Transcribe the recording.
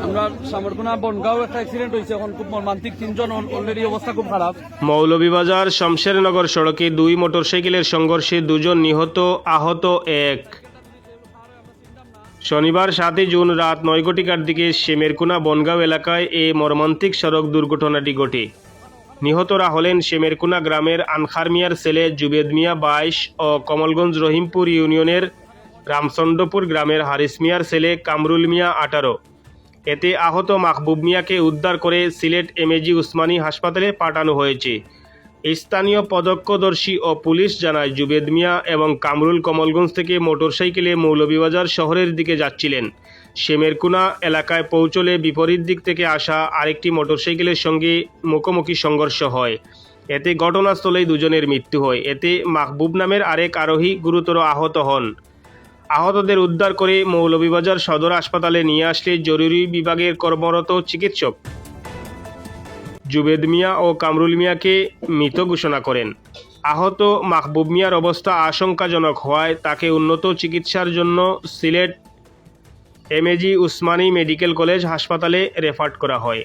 আমরা সামরকুনা বনগাঁও একটা অ্যাক্সিডেন্ট হয়েছে, এখন খুব মর্মান্তিক, তিনজন অলরেডি অবস্থা খুব খারাপ। মৌলভীবাজার শমশেরনগর সড়কে দুই মোটরসাইকেলের সংঘর্ষে দুজন নিহত, আহত এক। শনিবার 7 জুন রাত 9 ঘটিকার দিকে শেমেরকুনা বনগাঁও এলাকায় এই মর্মান্তিক সড়ক দুর্ঘটনাটি ঘটে। নিহতরা হলেন শেমেরকুনা গ্রামের আনখার মিয়ার ছেলে জুবেদ মিয়া 22 ও কমলগঞ্জ রহিমপুর ইউনিয়নের রামচন্দ্রপুর গ্রামের হারিস মিয়ার ছেলে কামরুল মিয়া 18। এতে আহত মাহবুব মিয়াকে উদ্ধার করে সিলেট এমএজি উসমানী হাসপাতালে পাঠানো হয়েছে। স্থানীয় প্রত্যক্ষদর্শী ও পুলিশ জানায়, জুবেদ মিয়া এবং কামরুল কমলগঞ্জ থেকে মোটরসাইকেলে মৌলভীবাজার শহরের দিকে যাচ্ছিলেন। শেমেরকুনা এলাকায় পৌঁছলে বিপরীত দিক থেকে আসা আরেকটি মোটরসাইকেলের সঙ্গে মুখোমুখি সংঘর্ষ হয়। এতে ঘটনাস্থলেই দুজনের মৃত্যু হয়। এতে মাহবুব নামের আরেক আরোহী গুরুতর আহত হন। আহতদের উদ্ধার করে মৌলভীবাজার সদর হাসপাতালে নিয়ে আসলে জরুরি বিভাগের কর্মরত চিকিৎসক জুবেদ মিয়া ও কামরুল মিয়াকে মৃত ঘোষণা করেন। আহত মাহবুব মিয়ার অবস্থা আশঙ্কাজনক হওয়ায় তাকে উন্নত চিকিৎসার জন্য Sylhet MAG Usmani medical college হাসপাতালে রেফার করা হয়।